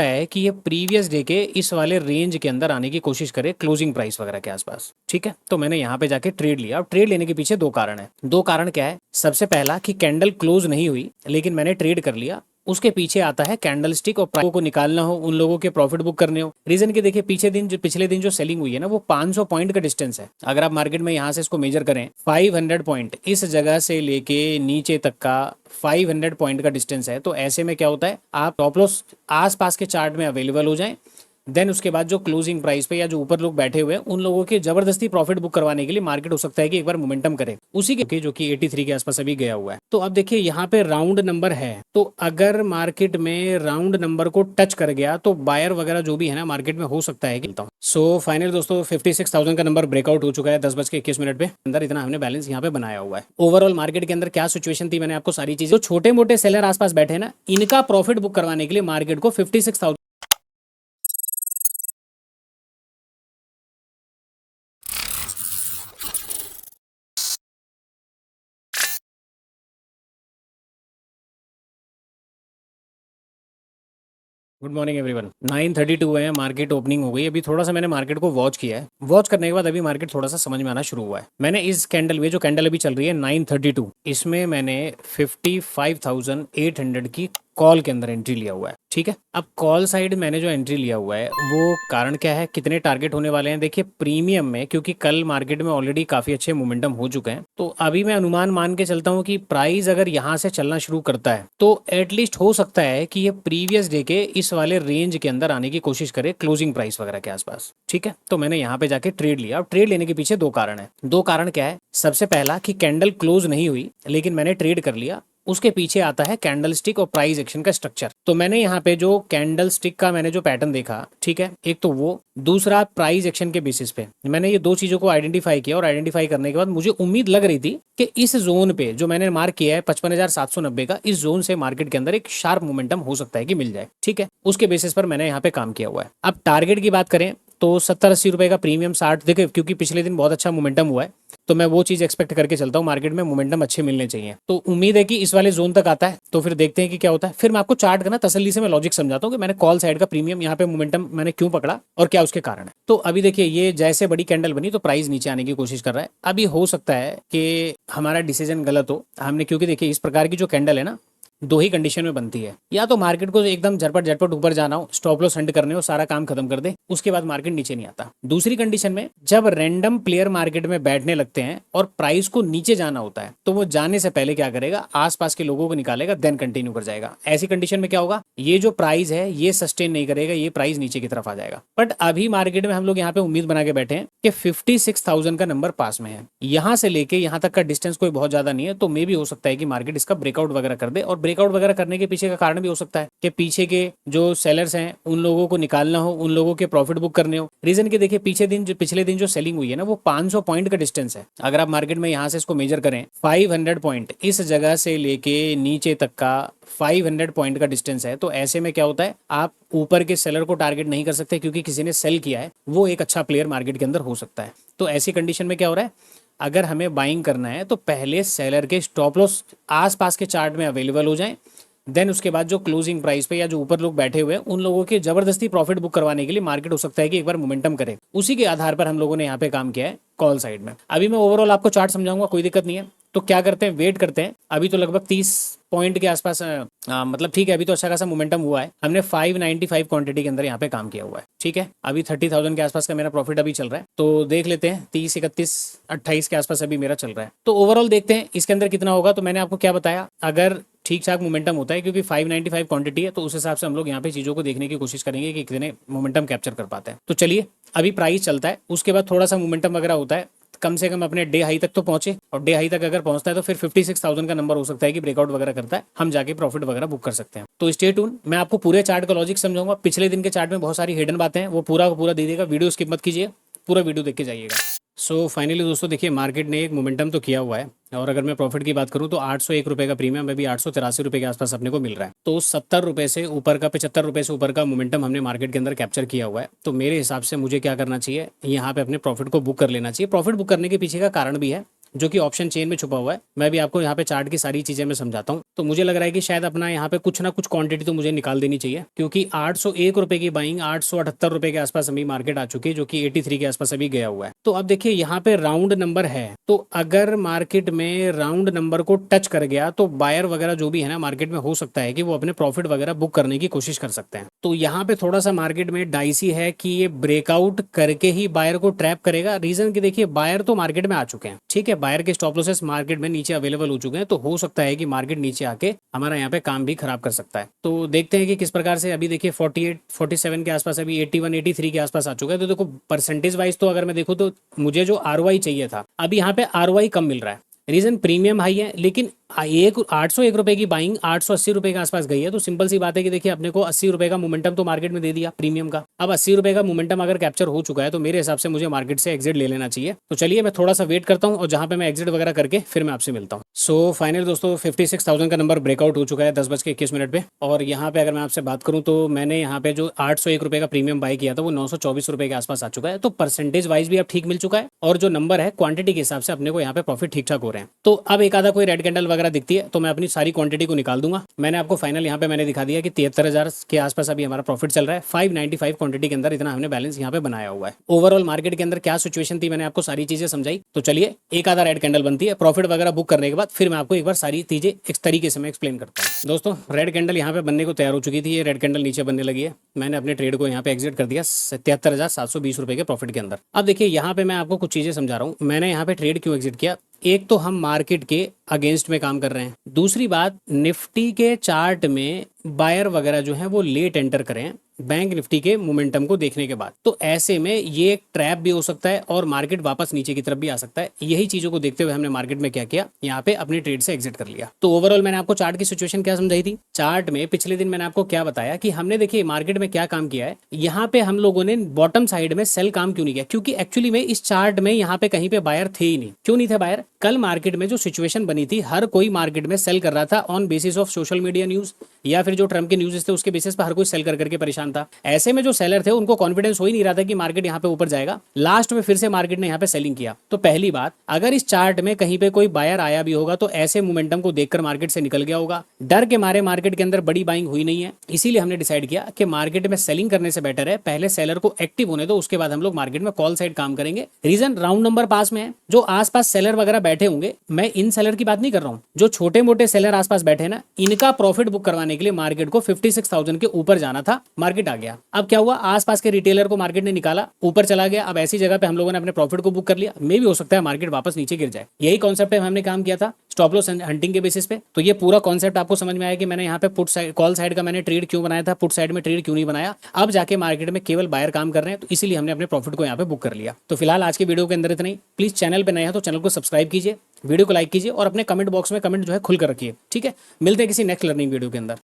है कि ये प्रीवियस डे के इस वाले रेंज के अंदर आने की कोशिश करे क्लोजिंग प्राइस वगैरह के आसपास। ठीक है, तो मैंने यहाँ पे जाके ट्रेड लिया। अब ट्रेड लेने के पीछे दो कारण है। दो कारण क्या है? सबसे पहला कि कैंडल क्लोज नहीं हुई लेकिन मैंने ट्रेड कर लिया। उसके पीछे आता है कैंडल स्टिक और प्राइस को निकालना हो, उन लोगों के प्रॉफिट बुक करने हो। रीजन की देखिए, पिछले दिन जो सेलिंग हुई है ना, वो 500 पॉइंट का डिस्टेंस है। अगर आप मार्केट में यहाँ से इसको मेजर करें, 500 पॉइंट इस जगह से लेके नीचे तक का 500 पॉइंट का डिस्टेंस है। तो ऐसे में क्या होता है, आप टॉप लॉस आसपास के चार्ट में अवेलेबल हो जाएं, देन उसके बाद जो क्लोजिंग प्राइस पे या जो ऊपर लोग बैठे हुए हैं उन लोगों के जबरदस्ती प्रॉफिट बुक करवाने के लिए मार्केट हो सकता है कि एक बार मोमेंटम करे उसी के जो कि 83 के आसपास अभी गया हुआ है। तो अब देखिए यहाँ पे राउंड नंबर है, तो अगर मार्केट में राउंड नंबर को टच कर गया तो बायर वगैरह जो भी है ना मार्केट में हो सकता है। सो फाइनल दोस्तों 56,000 का नंबर ब्रेकआउट हो चुका है 10:21 पे अंदर। इतना हमने बैलेंस यहाँ पे बनाया हुआ है। ओवरऑल मार्केट के अंदर क्या सिचुएशन थी, मैंने आपको सारी चीजें, जो छोटे मोटे सेलर आसपास बैठे हैं ना, इनका प्रॉफिट बुक करवाने के लिए मार्केट को 56,000। Good morning everyone. 9:32 है, मार्केट ओपनिंग हो गई। अभी थोड़ा सा मैंने मार्केट को वॉच किया है। वॉच करने के बाद अभी मार्केट थोड़ा सा समझ में आना शुरू हुआ है। मैंने इस कैंडल में, जो कैंडल अभी चल रही है 9:32, इसमें मैंने 55,800 की कॉल के अंदर एंट्री लिया हुआ है। ठीक है, अब कॉल साइड मैंने जो एंट्री लिया हुआ है वो कारण क्या है, कितने टारगेट होने वाले हैं। देखिए प्रीमियम में, क्योंकि कल मार्केट में ऑलरेडी काफी अच्छे मोमेंटम हो चुके हैं, तो अभी मैं अनुमान मान के चलता हूँ कि प्राइस अगर यहाँ से चलना शुरू करता है तो एटलीस्ट हो सकता है कि ये प्रीवियस डे के इस वाले रेंज के अंदर आने की कोशिश करे क्लोजिंग प्राइस वगैरह के आसपास। ठीक है, तो मैंने यहाँ पे जाके ट्रेड लिया। अब ट्रेड लेने के पीछे दो कारण है। दो कारण क्या है? सबसे पहला कि कैंडल क्लोज नहीं हुई लेकिन मैंने ट्रेड कर लिया। उसके पीछे आता है कैंडल स्टिक और प्राइस एक्शन का स्ट्रक्चर। तो मैंने यहाँ पे जो कैंडल स्टिक का मैंने जो पैटर्न देखा, ठीक है, एक तो वो, दूसरा प्राइस एक्शन के बेसिस पे मैंने ये दो चीजों को आइडेंटिफाई किया। और आइडेंटिफाई करने के बाद मुझे उम्मीद लग रही थी कि इस जोन पे जो मैंने मार्क किया है 55,790 का, इस जोन से मार्केट के अंदर एक शार्प मोमेंटम हो सकता है कि मिल जाए। ठीक है, उसके बेसिस पर मैंने यहाँ पे काम किया हुआ है। अब टारगेट की बात करें तो 70-80 रुपए का प्रीमियम 60, देखिए क्योंकि पिछले दिन बहुत अच्छा मोमेंटम हुआ है तो मैं वो चीज एक्सपेक्ट करके चलता हूँ। मार्केट में मोमेंटम अच्छे मिलने चाहिए, तो उम्मीद है कि इस वाले जोन तक आता है। तो फिर देखते हैं कि क्या होता है। फिर मैं आपको चार्ट करना तसल्ली से मैं लॉजिक समझाता हूँ कि मैंने कॉल साइड का प्रीमियम यहाँ पे मोमेंटम मैंने क्यों पकड़ा और क्या उसके कारण है। तो अभी देखिए ये जैसे बड़ी कैंडल बनी तो प्राइस नीचे आने की कोशिश कर रहा है। अभी हो सकता है कि हमारा डिसीजन गलत हो हमने, क्योंकि देखिए इस प्रकार की जो कैंडल है ना, दो ही कंडीशन में बनती है। या तो मार्केट को एकदम झटपट झटपट ऊपर जाना हो, स्टॉप लॉस हंट करने हो, सारा काम खत्म कर दे, उसके बाद मार्केट नीचे नहीं आता। दूसरी कंडीशन में जब रैंडम प्लेयर मार्केट में बैठने लगते हैं और प्राइस को नीचे जाना होता है तो वो जाने से पहले क्या करेगा, आसपास के लोगों को निकालेगा, देन कंटिन्यू कर जाएगा। ऐसी कंडीशन में क्या होगा, ये जो प्राइस है ये सस्टेन नहीं करेगा, ये प्राइस नीचे की तरफ आ जाएगा। बट अभी मार्केट में हम लोग यहाँ पे उम्मीद बना के बैठे हैं कि 56,000 का नंबर पास में है। यहाँ से लेके यहाँ तक का डिस्टेंस कोई बहुत ज्यादा नहीं है, तो मे भी हो सकता है कि मार्केट इसका ब्रेकआउट वगैरह कर दे। और ब्रेकआउट वगैरह करने के पीछे का कारण भी हो सकता है कि पीछे के जो सेलर्स हैं उन लोगों को निकालना हो, उन लोगों के प्रॉफिट बुक करने हो। रीजन की देखिए, पिछले दिन जो सेलिंग हुई है ना, वो 500 पॉइंट का डिस्टेंस है। अगर आप मार्केट में यहाँ से इसको मेजर करें, 500 पॉइंट इस जगह से लेके नीचे तक का 500 पॉइंट का डिस्टेंस है। तो ऐसे में क्या होता है, आप ऊपर के सेलर को टारगेट नहीं कर सकते क्योंकि किसी ने सेल किया है, वो एक अच्छा प्लेयर मार्केट के अंदर हो सकता है। तो ऐसी कंडीशन में क्या हो रहा है, अगर हमें बाइंग करना है तो पहले सेलर के स्टॉप लॉस आसपास के चार्ट में अवेलेबल हो जाएं, देन उसके बाद जो क्लोजिंग प्राइस पे या जो ऊपर लोग बैठे हुए हैं उन लोगों के जबरदस्ती प्रॉफिट बुक करवाने के लिए मार्केट हो सकता है कि एक बार मोमेंटम करे। उसी के आधार पर हम लोगों ने यहाँ पे काम किया है कॉल साइड में। अभी मैं ओवरऑल आपको चार्ट समझाऊंगा, कोई दिक्कत नहीं है। तो क्या करते हैं, वेट करते हैं। अभी तो लगभग 30 पॉइंट के आसपास मतलब ठीक है, अभी तो अच्छा खासा मोमेंटम हुआ है। हमने 595 क्वांटिटी के अंदर यहाँ पे काम किया हुआ है। ठीक है, अभी 30,000 के आसपास का मेरा प्रॉफिट अभी चल रहा है। तो देख लेते हैं 30, 31, 28 के आसपास अभी मेरा चल रहा है। तो ओवरऑल देखते हैं इसके अंदर कितना होगा। तो मैंने आपको क्या बताया, अगर ठीक ठाक मोमेंटम होता है, क्योंकि 595 क्वांटिटी है, तो उस हिसाब से हम लोग यहाँ पे चीजों को देखने की कोशिश करेंगे कि कितने मोमेंटम कैप्चर कर पाते हैं। तो चलिए, अभी प्राइस चलता है, उसके बाद थोड़ा सा मोमेंटम वगैरह होता है, कम से कम अपने डे हाई तक तो पहुंचे, और डे हाई तक अगर पहुंचता है तो फिर 56,000 का नंबर हो सकता है कि ब्रेकआउट वगैरह करता है, हम जाके प्रॉफिट वगैरह बुक कर सकते हैं। तो स्टे ट्यून, मैं आपको पूरे चार्ट का लॉजिक समझाऊंगा। पिछले दिन के चार्ट में बहुत सारी हिडन बातें हैं, वो पूरा का पूरा दे देगा। वीडियो स्किप मत कीजिए, पूरा वीडियो देख के जाइएगा। सो फाइनली दोस्तों देखिए, मार्केट ने एक मोमेंटम तो किया हुआ है। और अगर मैं प्रॉफिट की बात करूं तो 801 रुपये का प्रीमियम अभी 883 रुपये के आसपास अपने को मिल रहा है। तो 70 रुपये से ऊपर का, 75 रुपये से ऊपर का मोमेंटम हमने मार्केट के अंदर कैप्चर किया हुआ है। तो मेरे हिसाब से मुझे क्या करना चाहिए, यहाँ पे अपने प्रॉफिट को बुक कर लेना चाहिए। प्रॉफिट बुक करने के पीछे का कारण भी है, जो कि ऑप्शन चेन में छुपा हुआ है। मैं भी आपको यहाँ पे चार्ट की सारी चीजें मैं समझाता हूँ। तो मुझे लग रहा है कि शायद अपना यहाँ पे कुछ ना कुछ क्वांटिटी तो मुझे निकाल देनी चाहिए, क्योंकि 801 रुपए की बाइंग 878 रुपए के आसपास अभी मार्केट आ चुकी है, जो कि 83 के आसपास अभी गया हुआ है। तो अब देखिए यहाँ पे राउंड नंबर है, तो अगर मार्केट में राउंड नंबर को टच कर गया तो बायर वगैरह जो भी है ना मार्केट में, हो सकता है कि वो अपने प्रॉफिट वगैरह बुक करने की कोशिश कर सकते हैं। तो यहाँ पे थोड़ा सा मार्केट में डाइसी है कि ये ब्रेकआउट करके ही बायर को ट्रैप करेगा। रीजन कि देखिए बायर तो मार्केट में आ चुके हैं, ठीक है, बायर के स्टॉप लॉसेस मार्केट में नीचे अवेलेबल हो चुके हैं, तो हो सकता है कि मार्केट नीचे आके हमारा यहाँ पे काम भी खराब कर सकता है। तो देखते हैं कि किस प्रकार से। अभी देखिए 48 47 के आसपास, अभी 81 83 के आसपास आ चुका है। तो देखो परसेंटेज वाइज तो अगर मैं देखूँ तो मुझे जो आरओआई चाहिए था, अभी यहाँ पे आरओआई कम मिल रहा है। रीजन प्रीमियम हाई है, लेकिन एक 801 रुपए की बाइंग 880 रुपए के आसपास गई है। तो सिंपल सी बात है कि देखिए अपने को 80 रुपए का मोमेंटम तो मार्केट में दे दिया प्रीमियम का। अब 80 रुपए का मोमेंटम अगर कैप्चर हो चुका है तो मेरे हिसाब से मुझे मार्केट से एग्जिट ले लेना चाहिए। तो चलिए मैं थोड़ा सा वेट करता हूँ और जहां पे मैं एग्जिट वगैरह करके फिर मैं आपसे मिलता हूँ। सो फाइनल दोस्तों 56,000 का नंबर ब्रेकआउट हो चुका है 10:21 पे। और यहाँ पे अगर मैं आपसे बात करूँ तो मैंने यहाँ पे जो 801 रुपए का प्रीमियम बाय किया था वो 924 रुपए के आसपास आ चुका है। तो परसेंटेज वाइज भी अब ठीक मिल चुका है, और जो नंबर है क्वांटिटी के हिसाब से अपने को यहाँ पे प्रॉफिट ठीक ठाक हो रहे हैं। तो अब एक आधा कोई रेड कैंडल वगैरह दिखती है तो मैं अपनी सारी क्वांटिटी को निकाल दूंगा। मैंने आपको फाइनल यहाँ पे मैंने दिखा दिया कि 73,000 के आसपास अभी हमारा प्रॉफिट चल रहा है। 595 क्वांटिटी के अंदर इतना हमने बैलेंस यहाँ पे बनाया हुआ है। ओवरऑल मार्केट के अंदर क्या सिचुएशन थी मैंने आपको सारी चीजें समझाई। तो चलिए एक आधा रेड कैंडल बनती है प्रॉफिट वगैरह बुक करने के बाद, फिर मैं आपको एक बार सारी चीजें इस तरीके से मैं एक्सप्लेन करता हूँ। दोस्तों रेड कैंडल यहाँ पे बनने को तैयार हो चुकी थी, ये रेड कैंडल नीचे बनने लगी है। मैंने अपने ट्रेड को यहाँ पे एग्जिट कर दिया 77,720 रुपए के प्रॉफिट के अंदर। अब देखिए यहाँ पे मैं आपको कुछ चीजें समझा रहा हूँ। मैंने यहाँ पे ट्रेड क्यों एग्जिट किया। एक तो हम मार्केट के अगेंस्ट में काम कर रहे हैं, दूसरी बात निफ्टी के चार्ट में बायर वगैरह जो है वो लेट एंटर करें बैंक निफ्टी के मोमेंटम को देखने के बाद। तो ऐसे में ये एक ट्रैप भी हो सकता है और मार्केट वापस नीचे की तरफ भी आ सकता है। यही चीजों को देखते हुए हमने मार्केट में क्या किया, यहाँ पे अपनी ट्रेड से एग्जिट कर लिया। तो ओवरऑल मैंने आपको चार्ट की सिचुएशन क्या समझाई थी। चार्ट में पिछले दिन मैंने आपको क्या बताया कि हमने देखिए मार्केट में क्या काम किया है। यहाँ पे हम लोगों ने बॉटम साइड में सेल काम क्यों नहीं किया, क्योंकि एक्चुअली में इस चार्ट में यहाँ पे कहीं पे बायर थे ही नहीं। क्यों नहीं थे बायर। कल मार्केट में जो सिचुएशन बनी थी, हर कोई मार्केट में सेल कर रहा था on basis of social media news, या फिर जो ट्रम्प के न्यूज थे उसके बेसिस पर हर कोई सेल कर करके परेशान था। ऐसे में जो सेलर थे उनको कॉन्फिडेंस हो ही नहीं रहा था कि मार्केट यहाँ पे ऊपर जाएगा। लास्ट में फिर से मार्केट ने यहाँ पे सेलिंग किया। तो पहली बात, अगर इस चार्ट में कहीं पे कोई बायर आया भी होगा तो ऐसे मोमेंटम को देखकर मार्केट से निकल गया होगा। डर के मारे मार्केट के अंदर बड़ी बाइंग हुई नहीं है, इसीलिए हमने डिसाइड किया कि मार्केट में सेलिंग करने से बेटर है पहले सेलर को एक्टिव होने दो, उसके बाद हम लोग मार्केट में कॉल साइड काम करेंगे। रीजन राउंड नंबर पास में है, जो आसपास सेलर वगैरह बैठे होंगे, मैं इन सेलर की बात नहीं कर रहा हूँ, जो छोटे मोटे सेलर आसपास बैठे ना, इनका प्रॉफिट बुक करवाने के लिए मार्केट को 56,000 के ऊपर जाना था। मार्केट आ गया। अब क्या हुआ, आसपास के रिटेलर को मार्केट ने निकाला, ऊपर चला गया। अब ऐसी जगह पे हम लोगों ने अपने प्रॉफिट को बुक कर लिया। मे भी हो सकता है मार्केट वापस नीचे गिर जाए। यही कॉन्सेप्ट है, हमने काम किया था स्टॉप लॉस हंटिंग के बेसिस पे। तो ये पूरा कॉन्सेप्ट आपको समझ में आया कि मैंने यहाँ पे पुट साइड कॉल साइड का मैंने ट्रेड क्यों बनाया था, पुट साइड में ट्रेड क्यों नहीं बनाया। अब जाके मार्केट में केवल बायर काम कर रहे हैं, तो इसीलिए हमने अपने प्रॉफिट को यहाँ पे बुक कर लिया। तो फिलहाल आज के वीडियो के अंदर इतना ही। प्लीज चैनल पे नए हैं तो चैनल को सब्सक्राइब कीजिए, वीडियो को लाइक कीजिए और अपने कमेंट बॉक्स में कमेंट जो है खुल कर रखिए। ठीक है, मिलते हैं किसी नेक्स्ट लर्निंग वीडियो के अंदर।